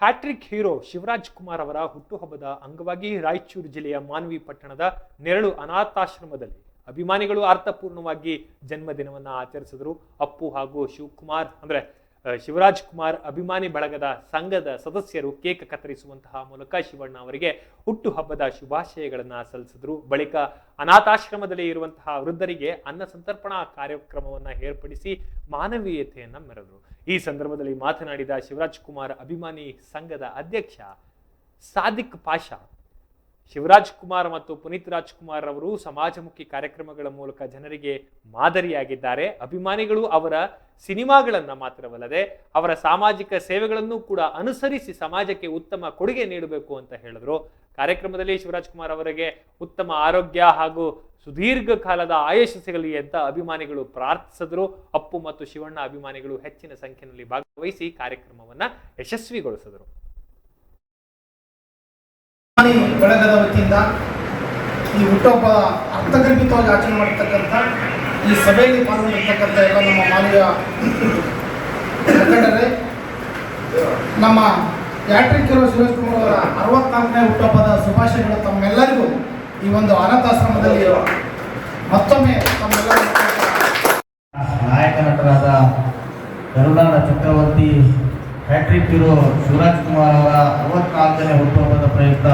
Hat trick hero Shivraj Kumar ಅವರ ಹುಟ್ಟುಹಬ್ಬದ ಅಂಗವಾಗಿ ರಾಯಚೂರು ಜಿಲ್ಲೆಯ ಮಾನ್ವಿ ಪಟ್ಟಣದ ನೆರಳು ಅನಾಥಾಶ್ರಮದಲ್ಲಿ ಅಭಿಮಾನಿಗಳು ಅರ್ಥಪೂರ್ಣವಾಗಿ ಜನ್ಮದಿನವನ್ನ ಆಚರಿಸಿದರು. ಅಪ್ಪು ಹಾಗೂ ಶಿವಕುಮಾರ್ ಶಿವರಾಜ್ ಕುಮಾರ್ ಅಭಿಮಾನಿ ಬಳಗದ ಸಂಘದ ಸದಸ್ಯರು ಕೇಕ್ ಕತ್ತರಿಸುವಂತಹ ಮೂಲಕ ಶಿವಣ್ಣ ಅವರಿಗೆ ಹುಟ್ಟುಹಬ್ಬದ ಶುಭಾಶಯಗಳನ್ನ ಸಲ್ಲಿಸಿದ್ರು. ಬಳಿಕ ಅನಾಥಾಶ್ರಮದಲ್ಲಿ ಇರುವಂತಹ ವೃದ್ಧರಿಗೆ ಅನ್ನ ಸಂತರ್ಪಣಾ ಕಾರ್ಯಕ್ರಮವನ್ನ ಏರ್ಪಡಿಸಿ ಮಾನವೀಯತೆಯನ್ನ ಮೆರೆದರು. ಈ ಸಂದರ್ಭದಲ್ಲಿ ಮಾತನಾಡಿದ ಶಿವರಾಜ್ ಕುಮಾರ್ ಅಭಿಮಾನಿ ಸಂಘದ ಅಧ್ಯಕ್ಷ ಸಾದಿಕ್ ಪಾಷಾ, ಶಿವರಾಜ್ ಕುಮಾರ್ ಮತ್ತು ಪುನೀತ್ ರಾಜ್ಕುಮಾರ್ ಅವರು ಸಮಾಜಮುಖಿ ಕಾರ್ಯಕ್ರಮಗಳ ಮೂಲಕ ಜನರಿಗೆ ಮಾದರಿಯಾಗಿದ್ದಾರೆ. ಅಭಿಮಾನಿಗಳು ಅವರ ಸಿನಿಮಾಗಳನ್ನ ಮಾತ್ರವಲ್ಲದೆ ಅವರ ಸಾಮಾಜಿಕ ಸೇವೆಗಳನ್ನು ಕೂಡ ಅನುಸರಿಸಿ ಸಮಾಜಕ್ಕೆ ಉತ್ತಮ ಕೊಡುಗೆ ನೀಡಬೇಕು ಅಂತ ಹೇಳಿದ್ರು. ಕಾರ್ಯಕ್ರಮದಲ್ಲಿ ಶಿವರಾಜ್ ಕುಮಾರ್ ಅವರಿಗೆ ಉತ್ತಮ ಆರೋಗ್ಯ ಹಾಗೂ ಸುದೀರ್ಘ ಕಾಲದ ಆಯುಷ್ಯ ಸಿಗಲಿ ಅಂತ ಅಭಿಮಾನಿಗಳು ಪ್ರಾರ್ಥಿಸಿದ್ರು. ಅಪ್ಪು ಮತ್ತು ಶಿವಣ್ಣ ಅಭಿಮಾನಿಗಳು ಹೆಚ್ಚಿನ ಸಂಖ್ಯೆಯಲ್ಲಿ ಭಾಗವಹಿಸಿ ಕಾರ್ಯಕ್ರಮವನ್ನ ಯಶಸ್ವಿಗೊಳಿಸಿದರು. ಬಳಗದ ವತಿಯಿಂದ ಈ ಹುಟ್ಟುಹಬ್ಬ ಅರ್ಥಗರ್ಭಿತವಾಗಿ ಆಚರಣೆ ಮಾಡತಕ್ಕಂಥ ಈ ಸಭೆಯಲ್ಲಿ ಪಾಲ್ಗೊಂಡಿರ್ತಕ್ಕಂಥ ಎಲ್ಲ ನಮ್ಮ ಮಾನವೀಯ ಮುಖಂಡರೇ, ನಮ್ಮ ಹ್ಯಾಟ್ರಿಕ್ ಹೀರೋ ಶಿವರಾಜ್ ಕುಮಾರ್ ಅವರ 64ನೇ ಹುಟ್ಟುಹಬ್ಬದ ಶುಭಾಶಯಗಳು ತಮ್ಮೆಲ್ಲರಿಗೂ ಈ ಒಂದು ಅನಾಥಾಶ್ರಮದಲ್ಲಿ ಮತ್ತೊಮ್ಮೆ ತಮ್ಮೆಲ್ಲರಿಗೂ. ನಾಯಕ ನಟರಾದ ಗರುಡಾನ ಚಕ್ರವರ್ತಿ ಹ್ಯಾಟ್ರಿಕ್ ಹೀರೋ ಶಿವರಾಜ್ ಕುಮಾರ್ ಅವರ 64ನೇ ಹುಟ್ಟುಹಬ್ಬದ ಪ್ರಯುಕ್ತ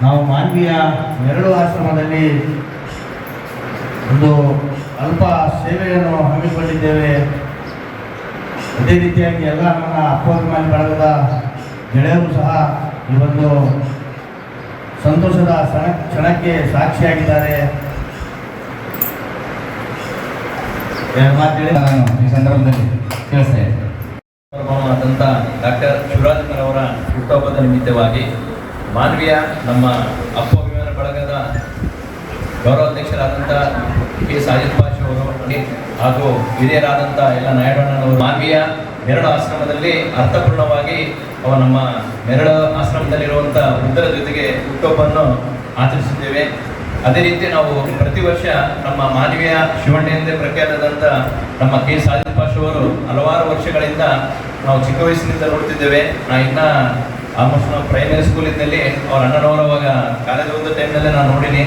ನಾವು ಮಾನ್ವಿಯ ನೆರಳು ಆಶ್ರಮದಲ್ಲಿ ಒಂದು ಅಲ್ಪ ಸೇವೆಯನ್ನು ಹಮ್ಮಿಕೊಂಡಿದ್ದೇವೆ. ಅದೇ ರೀತಿಯಾಗಿ ಎಲ್ಲ ನನ್ನ ಅಪ್ಪಾಭಿಮಾನಿ ಬಳಗದ ಗೆಳೆಯರು ಸಹ ಈ ಒಂದು ಸಂತೋಷದ ಕ್ಷಣಕ್ಕೆ ಸಾಕ್ಷಿಯಾಗಿದ್ದಾರೆ. ಈ ಸಂದರ್ಭದಲ್ಲಿ ತಿಳಿಸ್ತೇನೆ. ಆದಂಥ ಡಾಕ್ಟರ್ ಶಿವರಾಜ್ ಕುಮಾರ್ ಅವರ ಹುಟ್ಟುಹಬ್ಬದ ನಿಮಿತ್ತವಾಗಿ ಮಾನ್ವಿಯ ನಮ್ಮ ಅಪ್ಪಾಭಿಮಾನ ಬಳಗದ ಗೌರವಾಧ್ಯಕ್ಷರಾದಂಥ ಕೆ ಸಾಜಿದ್ ಪಾಷಾ ಅವರು ಹಾಗೂ ಹಿರಿಯರಾದಂಥ ಎಲ್ಲ ನಾಯಣ್ಣನವರು ಮಾನ್ವಿಯ ನೆರಳು ಆಶ್ರಮದಲ್ಲಿ ಅರ್ಥಪೂರ್ಣವಾಗಿ ನಮ್ಮ ನೆರಳು ಆಶ್ರಮದಲ್ಲಿರುವಂಥ ವೃದ್ಧರ ಜೊತೆಗೆ ಹುಟ್ಟುಹಬ್ಬವನ್ನು ಆಚರಿಸಿದ್ದೇವೆ. ಅದೇ ರೀತಿ ನಾವು ಪ್ರತಿ ವರ್ಷ ನಮ್ಮ ಮಾನವೀಯ ಶಿವಣ್ಣ ಎಂದೇ ಪ್ರಖ್ಯಾತರಾದಂಥ ನಮ್ಮ ಕೆ ಸಾಜಿದ್ ಪಾಷಾ ಅವರು ಹಲವಾರು ವರ್ಷಗಳಿಂದ ನಾವು ಚಿಕ್ಕ ವಯಸ್ಸಿನಿಂದ ನೋಡ್ತಿದ್ದೇವೆ. ಆಲ್ಮೋಸ್ಟ್ ನಾವು ಪ್ರೈಮರಿ ಸ್ಕೂಲಿನಲ್ಲಿ ಅವ್ರ ಅಣ್ಣನವರವಾಗ ಕಾಲೇಜ್ ಓದೋ ಟೈಮ್ನಲ್ಲೇ ನಾನು ನೋಡೀನಿ.